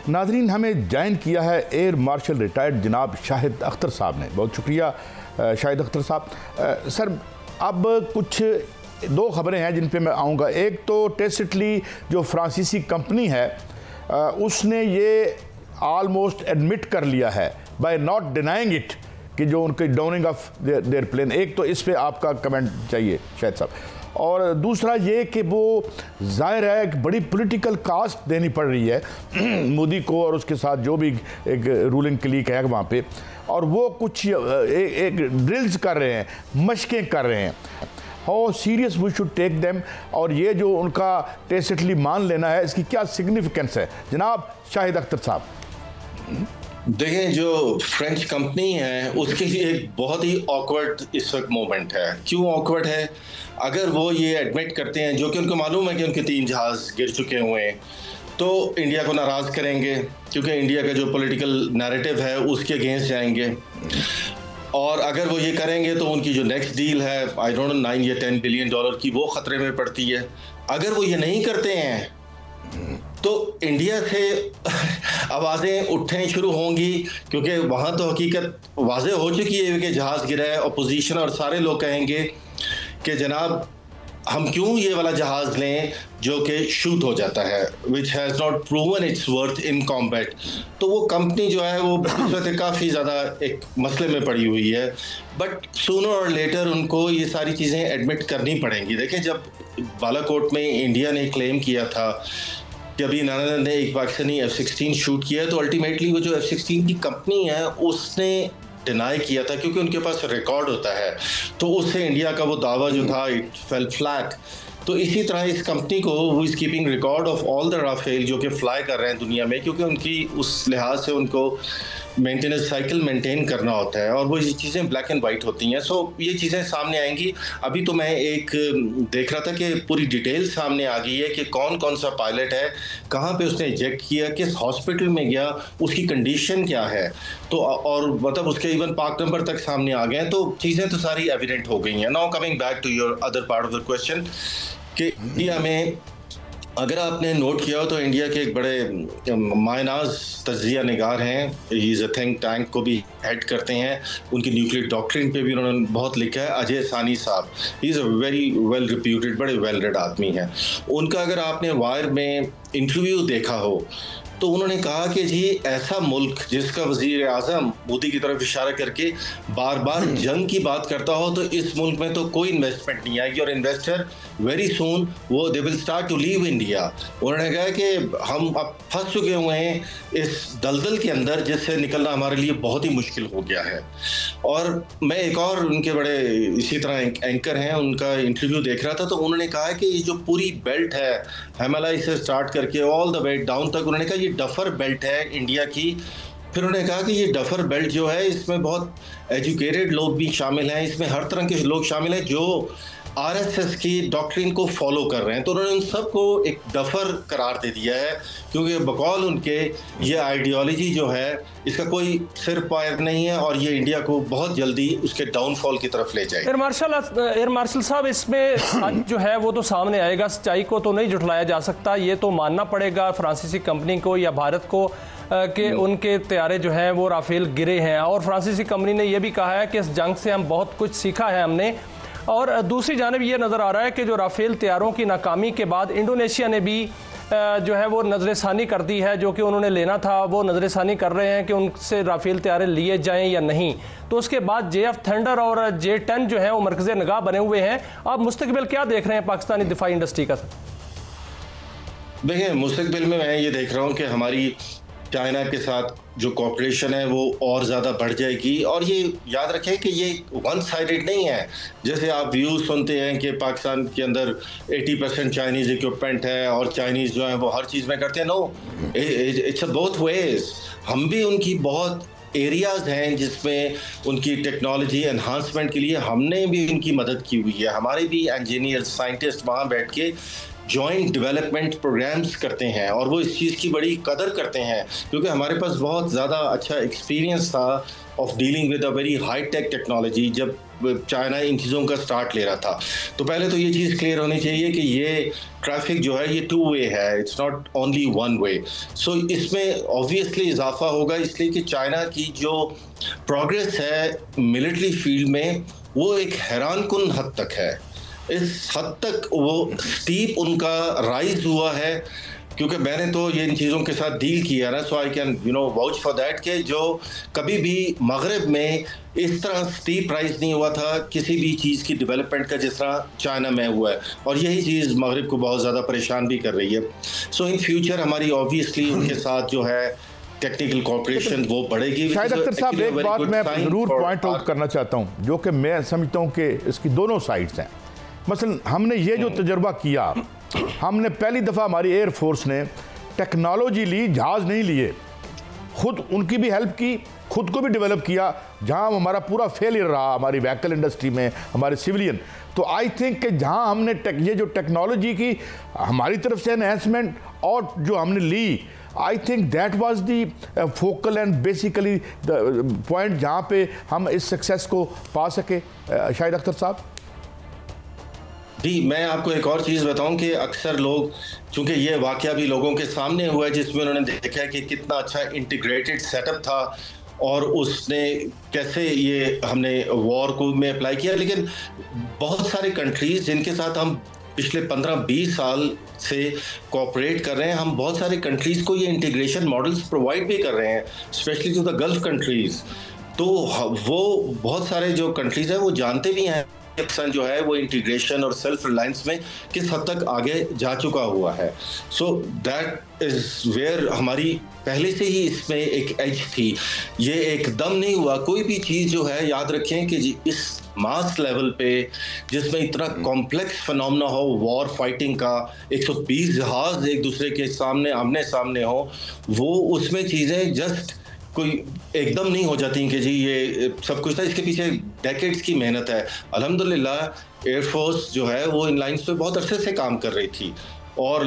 नाज़रीन, हमें ज्वाइन किया है एयर मार्शल रिटायर्ड जनाब शाहिद अख्तर साहब ने। बहुत शुक्रिया शाहिद अख्तर साहब। सर, अब कुछ दो खबरें हैं जिन पे मैं आऊँगा। एक तो टेसिटली जो फ्रांसीसी कंपनी है उसने ये ऑलमोस्ट एडमिट कर लिया है बाय नॉट डिनाइंग इट कि जो उनके डाउनिंग ऑफ देयर प्लेन। एक तो इस पे आपका कमेंट चाहिए शाहिद साहब, और दूसरा ये कि वो ज़ाहिर है एक बड़ी पॉलिटिकल कास्ट देनी पड़ रही है मोदी को और उसके साथ जो भी एक रूलिंग क्लीक है वहाँ पे, और वो कुछ एक ड्रिल्स कर रहे हैं, मशकें कर रहे हैं। How serious we should take them, और ये जो उनका टेसिटली मान लेना है इसकी क्या सिग्निफिकेंस है जनाब शाहिद अख्तर साहब? देखें, जो फ्रेंच कंपनी है उसके लिए एक बहुत ही ऑकवर्ड इस वक्त मोमेंट है। क्यों ऑकवर्ड है? अगर वो ये एडमिट करते हैं, जो कि उनको मालूम है कि उनके 3 जहाज़ गिर चुके हुए हैं, तो इंडिया को नाराज़ करेंगे, क्योंकि इंडिया का जो पॉलिटिकल नैरेटिव है उसके अगेंस्ट जाएंगे। और अगर वो ये करेंगे तो उनकी जो नेक्स्ट डील है आई डोंट नो 9 या 10 बिलियन डॉलर की, वो ख़तरे में पड़ती है। अगर वो ये नहीं करते हैं तो इंडिया से आवाज़ें उठने शुरू होंगी, क्योंकि वहाँ तो हकीकत वाज़े हो चुकी है कि जहाज़ गिरा है। अपोजिशन और सारे लोग कहेंगे कि जनाब हम क्यों ये वाला जहाज़ लें जो कि शूट हो जाता है, which has not proven it's worth in combat. तो वो कंपनी जो है वो इस वक्त काफ़ी ज़्यादा एक मसले में पड़ी हुई है, बट सूनर और लेटर उनको ये सारी चीज़ें एडमिट करनी पड़ेंगी। देखें, जब बालाकोट में इंडिया ने क्लेम किया था कि अभी नाना ने एक पाकिस्तानी F-16 शूट किया, तो अल्टीमेटली वो जो F-16 की कंपनी है उसने डिनाई किया था, क्योंकि उनके पास रिकॉर्ड होता है। तो उससे इंडिया का वो दावा जो था इट फेल फ्लैट। तो इसी तरह इस कंपनी को वो is keeping record of all the Rafale जो कि फ्लाई कर रहे हैं दुनिया में, क्योंकि उनकी उस लिहाज से उनको मेंटेनेंस साइकिल मेंटेन करना होता है, और वो ये चीज़ें ब्लैक एंड वाइट होती हैं। सो ये चीज़ें सामने आएंगी। अभी तो मैं एक देख रहा था कि पूरी डिटेल सामने आ गई है कि कौन कौन सा पायलट है, कहाँ पे उसने इजेक्ट किया, किस हॉस्पिटल में गया, उसकी कंडीशन क्या है, तो और मतलब उसके इवन पार्क नंबर तक सामने आ गए हैं। तो चीज़ें तो सारी एविडेंट हो गई हैं। Now coming back to your other part of the question कि इंडिया में अगर आपने नोट किया हो तो इंडिया के एक बड़े मायनाज तज्जिया निगार हैं, इज़ अ थिंक टैंक को भी हेड करते हैं, उनकी न्यूक्लियर डॉक्ट्रिन पे भी उन्होंने बहुत लिखा है। अजय सानी साहब, he is a very well reputed, बड़े वेल रेड आदमी हैं। उनका अगर आपने वायर में इंटरव्यू देखा हो तो उन्होंने कहा कि जी ऐसा मुल्क जिसका वज़ीर आज़म मोदी की तरफ इशारा करके बार बार जंग की बात करता हो, तो इस मुल्क में तो कोई इन्वेस्टमेंट नहीं आएगी, और इन्वेस्टर वेरी सून वो they will start to leave India. उन्होंने कहा कि हम अब फंस चुके हुए हैं इस दलदल के अंदर, जिससे निकलना हमारे लिए बहुत ही मुश्किल हो गया है। और मैं एक और उनके बड़े इसी तरह एंकर हैं, उनका इंटरव्यू देख रहा था, तो उन्होंने कहा कि ये जो पूरी बेल्ट है हिमालय से स्टार्ट करके ऑल द वे डाउन तक, उन्होंने कहा ये डफर बेल्ट है इंडिया की। फिर उन्होंने कहा कि ये डफर बेल्ट जो है इसमें बहुत एजुकेटेड लोग भी शामिल हैं, इसमें हर तरह के लोग शामिल हैं जो आरएसएस की डॉक्ट्रिन को फॉलो कर रहे हैं। तो उन्होंने उन सबको एक डफर करार दे दिया है, क्योंकि बकौल उनके ये आइडियोलॉजी जो है इसका कोई सिर पैर नहीं है, और ये इंडिया को बहुत जल्दी उसके डाउनफॉल की तरफ ले जाएगा। एयर मार्शल साहब, इसमें सच जो है वो तो सामने आएगा, सच्चाई को तो नहीं झुठलाया जा सकता। ये तो मानना पड़ेगा फ्रांसीसी कंपनी को या भारत को कि उनके तैयारे जो हैं वो राफेल गिरे हैं, और फ्रांसीसी कंपनी ने यह भी कहा है कि इस जंग से हम बहुत कुछ सीखा है हमने। और दूसरी जानिब ये नज़र आ रहा है कि जो राफेल तैयारों की नाकामी के बाद इंडोनेशिया ने भी जो है वो नज़रसानी कर दी है, जो कि उन्होंने लेना था वो नज़रसानी कर रहे हैं कि उनसे राफेल तैयारे लिए जाएं या नहीं। तो उसके बाद JF थंडर और J10 जो है वो मरकज़ निगाह बने हुए हैं। आप मुस्तकबिल क्या देख रहे हैं पाकिस्तानी दिफाई इंडस्ट्री का? देखिए, मुस्तकबिल में मैं ये देख रहा हूँ कि हमारी चाइना के साथ जो कॉपरेशन है वो और ज़्यादा बढ़ जाएगी। और ये याद रखें कि ये वन साइडेड नहीं है। जैसे आप व्यूज़ सुनते हैं कि पाकिस्तान के अंदर 80% चाइनीज़ इक्विपमेंट है और चाइनीज़ जो है वो हर चीज़ में करते हैं। No, it's a both ways. हम भी उनकी बहुत एरियाज़ हैं जिसमें उनकी टेक्नोलॉजी एनहांसमेंट के लिए हमने भी उनकी मदद की हुई है। हमारे भी इंजीनियर साइंटिस्ट वहाँ बैठ के जॉइंट डेवलपमेंट प्रोग्राम्स करते हैं, और वो इस चीज़ की बड़ी कदर करते हैं, क्योंकि हमारे पास बहुत ज़्यादा अच्छा एक्सपीरियंस था of dealing with a very high tech technology. जब चाइना इन चीज़ों का स्टार्ट ले रहा था। तो पहले तो ये चीज़ क्लियर होनी चाहिए कि ये ट्रैफिक जो है ये 2 वे है, इट्स नॉट ओनली 1 वे। सो इसमें ऑब्वियसली इजाफा होगा, इसलिए कि चाइना की जो प्रोग्रेस है मिलिट्री फील्ड में वो एक हैरानकुन हद तक है। इस हद तक वो स्टीप उनका राइज हुआ है, क्योंकि मैंने तो ये इन चीज़ों के साथ डील किया ना, so I can vouch for that कि जो कभी भी मगरब में इस तरह स्टीप राइज नहीं हुआ था किसी भी चीज़ की डेवलपमेंट का जिस तरह चाइना में हुआ है, और यही चीज़ मगरब को बहुत ज़्यादा परेशान भी कर रही है। सो इन फ्यूचर हमारी ऑब्वियसली उनके साथ जो है टेक्निकल कोऑपरेशन वो बढ़ेगी। शाहिद अख्तर साहब, एक बात मैं ज़रूर पॉइंट आउट करना चाहता हूँ जो कि मैं समझता हूँ कि इसकी दोनों साइड्स हैं। मसलन हमने ये जो तजर्बा किया, हमने पहली दफ़ा हमारी एयरफोर्स ने टेक्नोलॉजी ली, जहाज़ नहीं लिए, खुद उनकी भी हेल्प की, खुद को भी डेवलप किया, जहां हमारा पूरा फेलियर रहा हमारी व्हीकल इंडस्ट्री में, हमारे सिविलियन। तो आई थिंक कि जहां हमने ये जो टेक्नोलॉजी की हमारी तरफ से एनहेंसमेंट और जो हमने ली, I think that was the focal and basically the point जहां पे हम इस सक्सेस को पा सके। शाहिद अख्तर साहब जी, मैं आपको एक और चीज़ बताऊं कि अक्सर लोग, चूंकि ये वाक़या भी लोगों के सामने हुआ है जिसमें उन्होंने देखा कि कितना अच्छा इंटीग्रेटेड सेटअप था और उसने कैसे ये हमने वॉर को में अप्लाई किया, लेकिन बहुत सारे कंट्रीज़ जिनके साथ हम पिछले 15-20 साल से कोऑपरेट कर रहे हैं, हम बहुत सारे कंट्रीज़ को ये इंटीग्रेशन मॉडल्स प्रोवाइड भी कर रहे हैं, specially to the Gulf countries. तो वो बहुत सारे जो कंट्रीज़ हैं वो जानते भी हैं पाकिस्तान जो है वो इंटीग्रेशन और सेल्फ रिलायंस में किस हद तक आगे जा चुका हुआ है। सो दैट इज़ वेयर हमारी पहले से ही इसमें एक एज थी। ये एकदम नहीं हुआ, कोई भी चीज़ जो है याद रखें कि इस मास लेवल पे जिसमें इतना कॉम्प्लेक्स फिनोमेना हो, वॉर फाइटिंग का, 120 जहाज एक दूसरे के सामने आमने सामने हो, वो उसमें चीज़ें जस्ट कोई एकदम नहीं हो जाती कि जी ये सब कुछ था। इसके पीछे डेकेड्स की मेहनत है। अल्हम्दुलिल्लाह एयरफोर्स जो है वो इन लाइन्स पे बहुत अरसे से काम कर रही थी, और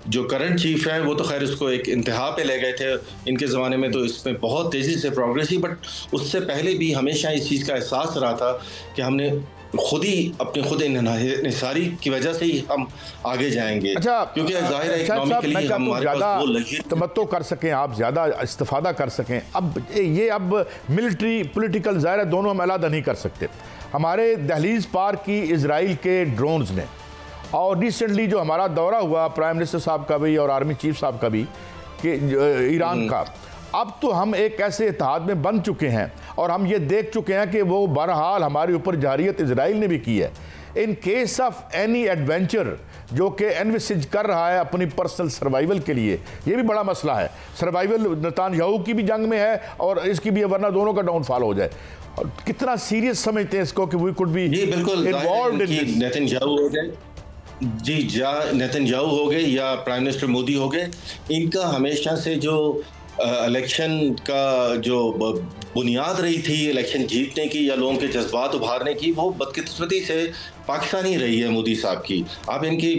जो करंट चीफ हैं वो तो खैर इसको एक इंतहा पे ले गए थे, इनके ज़माने में तो इसमें बहुत तेज़ी से प्रोग्रेस हुई, बट उससे पहले भी हमेशा इस चीज़ का एहसास रहा था कि हमने खुद ही अपने खुद इंहिसारी की वजह से ही हम आगे जाएंगे। अच्छा, क्योंकि जाहिर है इकोनॉमिकली हमारे पास वो तमत्तो कर सकें, आप ज़्यादा इस्तेफादा कर सकें। अब मिलिट्री पॉलिटिकल ज़ाहिर है दोनों हम अलग नहीं कर सकते। हमारे दहलीज पार की इजराइल के ड्रोन्स ने, और रिसेंटली जो हमारा दौरा हुआ प्राइम मिनिस्टर साहब का भी और आर्मी चीफ साहब का भी कि ईरान का, अब तो हम एक ऐसे इत्तेहाद में बन चुके हैं और हम ये देख चुके हैं कि वो बहरहाल हमारे ऊपर जारियत इजराइल ने भी की है। In case of any adventure जो कि एनविसिज कर रहा है अपनी पर्सनल सर्वाइवल के लिए, ये भी बड़ा मसला है। सर्वाइवल नेतन्याहू की भी जंग में है और इसकी भी, वरना दोनों का डाउनफॉल हो जाए। और कितना सीरियस समझते हैं इसको कि we could be involved in this. Netanyahu हो गए जी, नेतन्याहू हो गए या प्राइम मिनिस्टर मोदी हो गए, इनका हमेशा से जो इलेक्शन का जो बुनियाद रही थी इलेक्शन जीतने की या लोगों के जज्बात उभारने की, वो बदकिस्मती से पाकिस्तान ही रही है मोदी साहब की। आप इनकी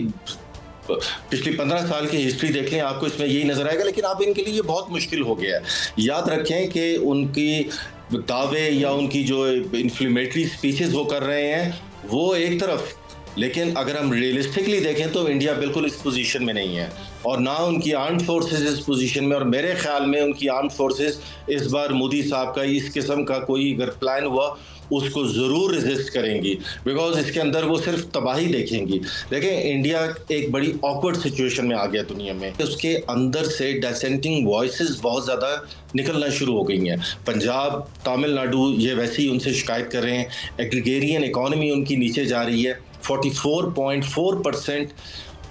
पिछली 15 साल की हिस्ट्री देख लें, आपको इसमें यही नजर आएगा, लेकिन आप इनके लिए ये बहुत मुश्किल हो गया है। याद रखें कि उनकी दावे या उनकी जो इन्फ्लेमेटरी स्पीचेस वो कर रहे हैं वो एक तरफ, लेकिन अगर हम रियलिस्टिकली देखें तो इंडिया बिल्कुल इस पोजीशन में नहीं है, और ना उनकी आर्म्ड फोर्सेस इस पोजीशन में। और मेरे ख्याल में उनकी आर्म्ड फोर्सेस इस बार मोदी साहब का इस किस्म का कोई अगर प्लान हुआ उसको ज़रूर रेजिस्ट करेंगी, बिकॉज इसके अंदर वो सिर्फ तबाही देखेंगी। देखिए, इंडिया एक बड़ी ऑकवर्ड सिचुएशन में आ गया दुनिया में, उसके अंदर से डिसेंटिंग वॉइसेस बहुत ज़्यादा निकलना शुरू हो गई हैं। पंजाब, तमिलनाडु ये वैसे ही उनसे शिकायत कर रहे हैं। एग्रीगेरियन इकॉनमी उनकी नीचे जा रही है, 44.4%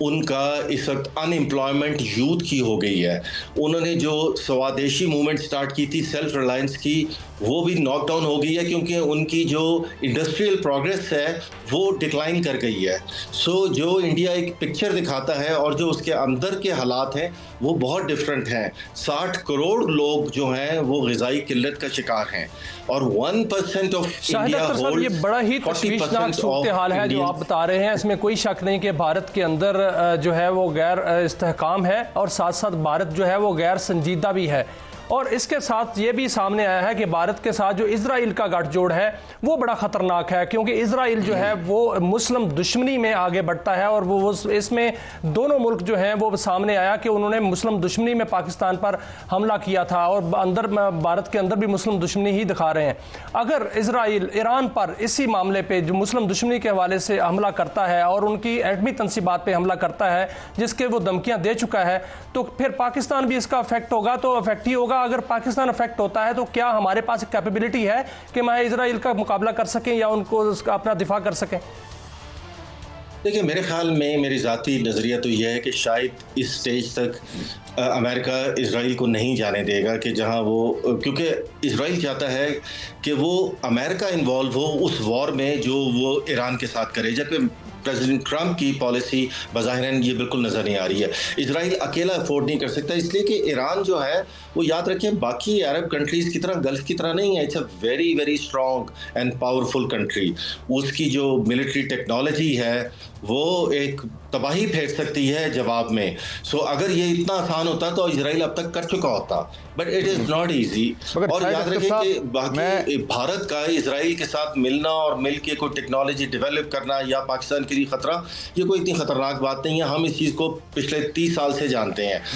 उनका इस वक्त अनएम्प्लॉयमेंट यूथ की हो गई है। उन्होंने जो स्वदेशी मूवमेंट स्टार्ट की थी सेल्फ रिलायंस की, वो भी नॉकडाउन हो गई है क्योंकि उनकी जो इंडस्ट्रियल प्रोग्रेस है वो डिक्लाइन कर गई है। सो जो इंडिया एक पिक्चर दिखाता है और जो उसके अंदर के हालात हैं वो बहुत डिफरेंट हैं। 60 करोड़ लोग जो हैं वो ग़िज़ाई किल्लत का शिकार हैं और 1% ऑफ इंडिया होल्ड्स। ये बड़ा ही तशवीशनाक सूरत हाल है जो आप बता रहे हैं। इसमें कोई शक नहीं कि भारत के अंदर जो है वो गैर इस्तेहकाम है और साथ साथ भारत जो है वो गैर संजीदा भी है। और इसके साथ ये भी सामने आया है कि भारत के साथ जो इजराइल का गठजोड़ है वो बड़ा खतरनाक है, क्योंकि इजराइल जो है वो मुस्लिम दुश्मनी में आगे बढ़ता है और वो इसमें दोनों मुल्क जो हैं वो सामने आया कि उन्होंने मुस्लिम दुश्मनी में पाकिस्तान पर हमला किया था और अंदर भारत के अंदर भी मुस्लिम दुश्मनी ही दिखा रहे हैं। अगर इजराइल ईरान पर इसी मामले पे जो मुस्लिम दुश्मनी के हवाले से हमला करता है और उनकी एटमी तंसीबात पे हमला करता है जिसके वो धमकियां दे चुका है, तो फिर पाकिस्तान भी इसका अफेक्ट होगा, तो अफेक्ट ही होगा। अगर पाकिस्तान अफेक्ट होता है तो क्या हमारे पास कैपेबिलिटी है कि मैं इजराइल का मुकाबला कर सकें या उनको अपना दिफा कर सकें? देखिए, मेरे ख्याल में मेरी ज़ाती नज़रिया तो यह है कि शायद इस स्टेज तक अमेरिका इजराइल को नहीं जाने देगा कि जहां वो, क्योंकि इजराइल चाहता है कि वो अमेरिका इन्वॉल्व हो उस वॉर में जो वो ईरान के साथ करे, जबकि प्रेसिडेंट ट्रंप की पॉलिसी बज़ाहिरन ये बिल्कुल नज़र नहीं आ रही है। इजराइल अकेला अफोर्ड नहीं कर सकता, इसलिए कि ईरान जो है वो, याद रखें, बाकी अरब कंट्रीज़ की तरह, गल्फ की तरह नहीं है। It's a very very strong and powerful country. उसकी जो मिलिट्री टेक्नोलॉजी है वो एक तबाही फेंक सकती है जवाब में। सो अगर ये इतना आसान होता तो इजराइल अब तक कर चुका होता, but it is not easy. और याद रखें कि बाकी भारत का इजराइल के साथ मिलना और मिल के कोई टेक्नोलॉजी डेवलप करना या पाकिस्तान के लिए ख़तरा, ये कोई इतनी ख़तरनाक बात नहीं है। हम इस चीज़ को पिछले 30 साल से जानते हैं।